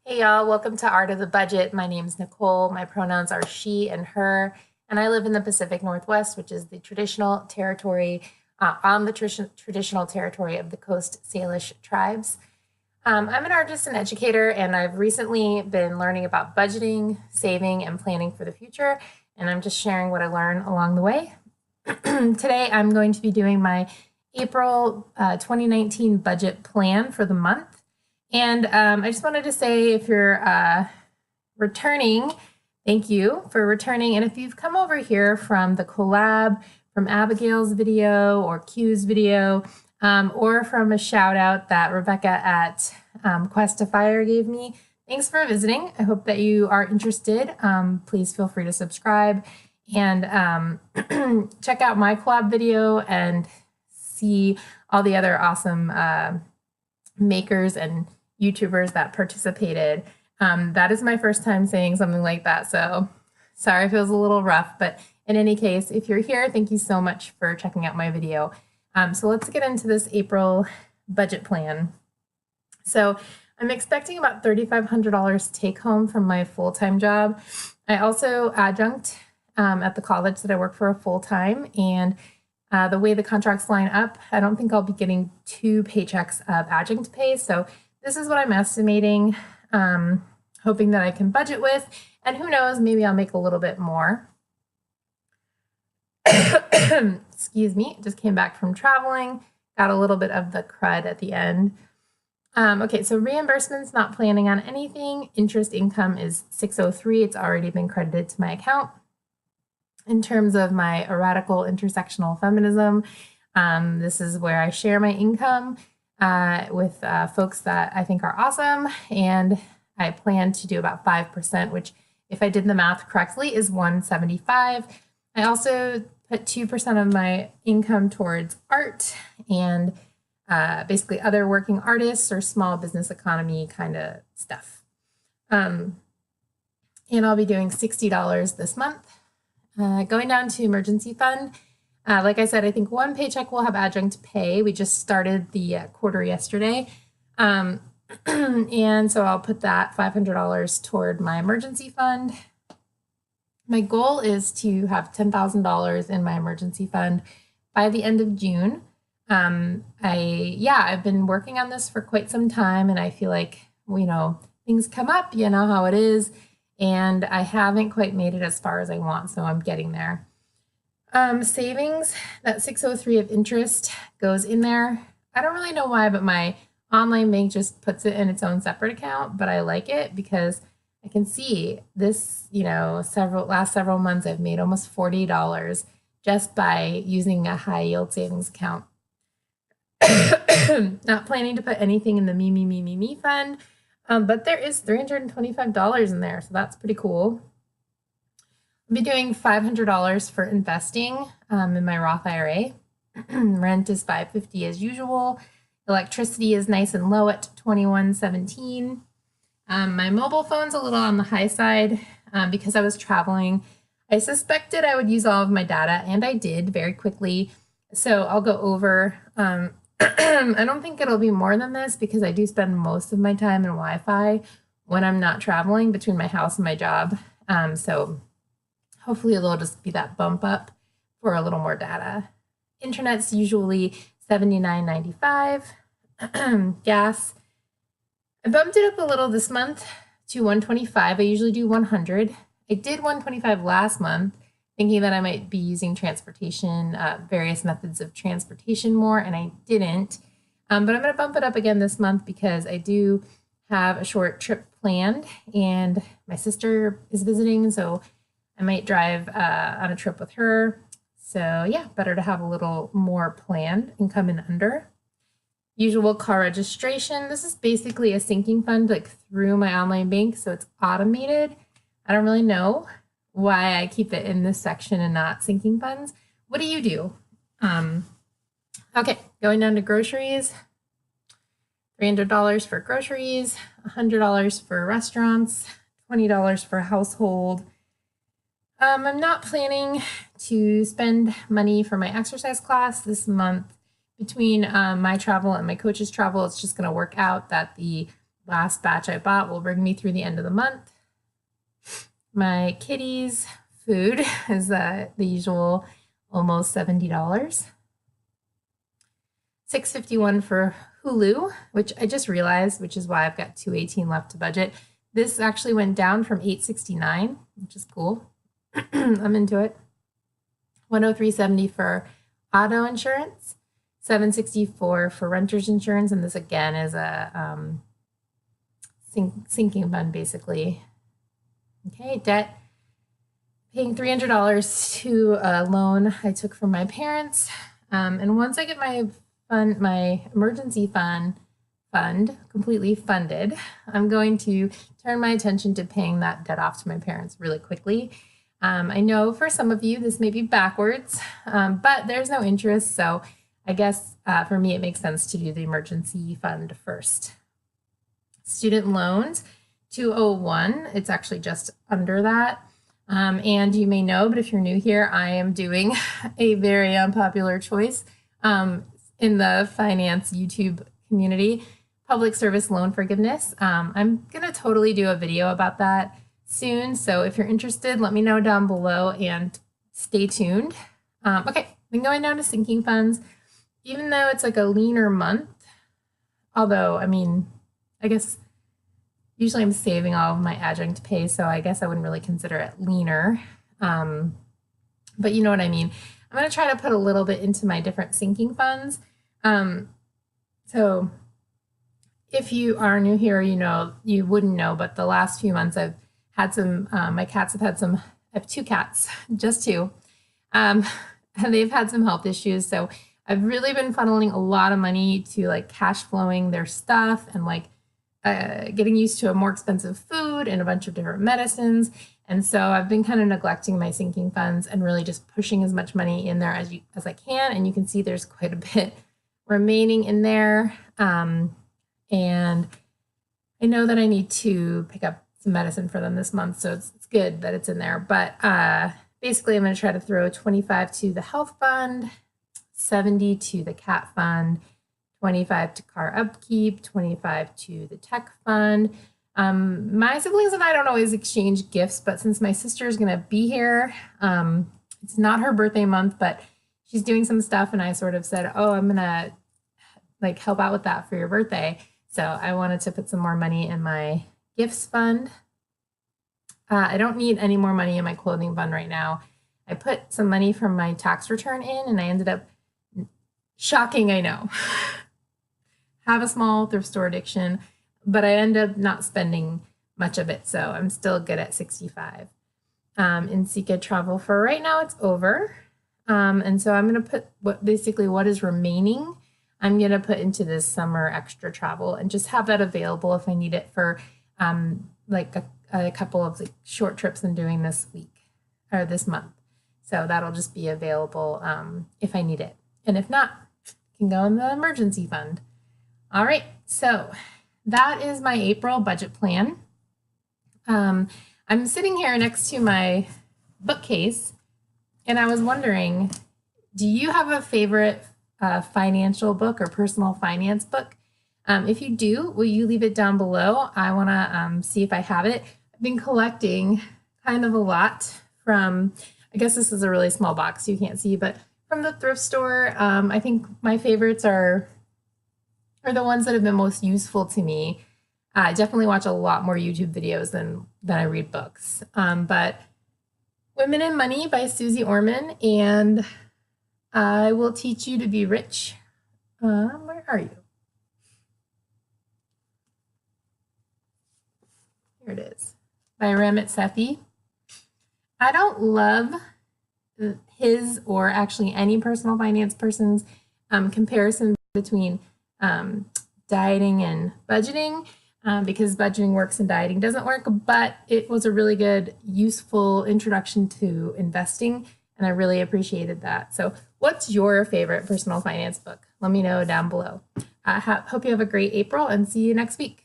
Hey y'all, welcome to Art of the Budget. My name's Nicole. My pronouns are she and her, and I live in the Pacific Northwest, which is the traditional territory, on the traditional territory of the Coast Salish tribes. I'm an artist and educator, and I've recently been learning about budgeting, saving, and planning for the future, and I'm just sharing what I learned along the way. Today, I'm going to be doing my April 2019 budget plan for the month. And I just wanted to say if you're returning, thank you for returning. And if you've come over here from the collab, from Abigail's video or Q's video, or from a shout out that Rebecca at Quest f.i.r.e gave me, thanks for visiting. I hope that you are interested. Please feel free to subscribe and check out my collab video and see all the other awesome makers and YouTubers that participated. That is my first time saying something like that, so sorry if it was a little rough, but in any case, if you're here, thank you so much for checking out my video. So let's get into this April budget plan. So I'm expecting about $3,500 take home from my full-time job. I also adjunct at the college that I work for full-time, and the way the contracts line up, I don't think I'll be getting 2 paychecks of adjunct pay, so this is what I'm estimating, hoping that I can budget with, and who knows, maybe I'll make a little bit more. Excuse me, just came back from traveling, got a little bit of the crud at the end. Okay, so reimbursements, not planning on anything. Interest income is 603. It's already been credited to my account. In terms of my radical intersectional feminism, this is where I share my income with folks that I think are awesome, and I plan to do about 5%, which, if I did the math correctly, is 175. I also put 2% of my income towards art and basically other working artists or small business economy kind of stuff. And I'll be doing $60 this month. Going down to emergency fund. Like I said, I think 1 paycheck will have adjunct pay. We just started the quarter yesterday. And so I'll put that $500 toward my emergency fund. My goal is to have $10,000 in my emergency fund by the end of June. I've been working on this for quite some time, and I feel like, things come up, you know how it is, and I haven't quite made it as far as I want, so I'm getting there. Savings, that 603 of interest goes in there. I don't really know why, but my online bank just puts it in its own separate account, but I like it because I can see this, last several months I've made almost $40 just by using a high yield savings account. Not planning to put anything in the me fund, but there is $325 in there, so that's pretty cool. I'll be doing $500 for investing in my Roth IRA. Rent is $550 as usual. Electricity is nice and low at $21.17. My mobile phone's a little on the high side because I was traveling. I suspected I would use all of my data, and I did very quickly. So I'll go over. I don't think it'll be more than this because I do spend most of my time in Wi-Fi when I'm not traveling between my house and my job. So hopefully it'll just be that bump up for a little more data. Internet's usually $79.95. Gas, I bumped it up a little this month to $125. I usually do $100. I did $125 last month, thinking that I might be using transportation, various methods of transportation more, and I didn't. But I'm going to bump it up again this month because I do have a short trip planned, and my sister is visiting, so I might drive on a trip with her. So yeah, better to have a little more planned and come in under. Usual car registration. This is basically a sinking fund like through my online bank, so it's automated. I don't really know why I keep it in this section and not sinking funds. What do you do? Okay, going down to groceries. $300 for groceries, $100 for restaurants, $20 for household. I'm not planning to spend money for my exercise class this month. Between my travel and my coach's travel, it's just going to work out that the last batch I bought will bring me through the end of the month. My kitties' food is the usual almost $70. $6.51 for Hulu, which I just realized, which is why I've got $2.18 left to budget. This actually went down from $8.69, which is cool. I'm into it. $103.70 for auto insurance, $7.64 for renter's insurance, and this again is a sinking fund basically. Okay, debt. Paying $300 to a loan I took from my parents, and once I get my emergency fund completely funded, I'm going to turn my attention to paying that debt off to my parents really quickly. I know for some of you this may be backwards, but there's no interest, so I guess for me it makes sense to do the emergency fund first. Student loans, 201, it's actually just under that. And you may know, but if you're new here, I am doing a very unpopular choice in the finance YouTube community, public service loan forgiveness. I'm going to totally do a video about that soon. So if you're interested, let me know down below and stay tuned. Okay, then going down to sinking funds, even though it's like a leaner month, although, I mean, I guess usually I'm saving all of my adjunct pay, so I guess I wouldn't really consider it leaner. But you know what I mean. I'm going to try to put a little bit into my different sinking funds. So if you are new here, you wouldn't know, but the last few months I've had some, my cats have had some, I have 2 cats, just 2, and they've had some health issues. So I've really been funneling a lot of money to like cash flowing their stuff and like getting used to a more expensive food and a bunch of different medicines. And so I've been kind of neglecting my sinking funds and really just pushing as much money in there as I can. And you can see there's quite a bit remaining in there. And I know that I need to pick up some medicine for them this month, so it's good that it's in there. But basically, I'm going to try to throw 25 to the health fund, 70 to the cat fund, 25 to car upkeep, 25 to the tech fund. My siblings and I don't always exchange gifts, but since my sister is going to be here, it's not her birthday month, but she's doing some stuff, and I sort of said, oh, I'm going to like help out with that for your birthday. So I wanted to put some more money in my gifts fund. I don't need any more money in my clothing fund right now. I put some money from my tax return in, and I ended up, shocking, I know, have a small thrift store addiction, but I end up not spending much of it. So I'm still good at 65. In Sika travel for right now, it's over. And so I'm going to put what is remaining, I'm going to put into this summer extra travel and just have that available if I need it for like a couple of like short trips I'm doing this week or this month. So that'll just be available if I need it. And if not, it can go in the emergency fund. All right, so that is my April budget plan. I'm sitting here next to my bookcase, and I was wondering, do you have a favorite financial book or personal finance book? If you do, will you leave it down below? I want to see if I have it. I've been collecting kind of a lot from, I guess this is a really small box, so you can't see, but from the thrift store. I think my favorites are the ones that have been most useful to me. I definitely watch a lot more YouTube videos than I read books. But Women and Money by Susie Orman and I Will Teach You to Be Rich. Where are you? Here it is. By Ramit Sethi. I don't love his or actually any personal finance person's comparison between dieting and budgeting because budgeting works and dieting doesn't work, but it was a really good, useful introduction to investing, and I really appreciated that. So what's your favorite personal finance book? Let me know down below. Hope you have a great April and see you next week.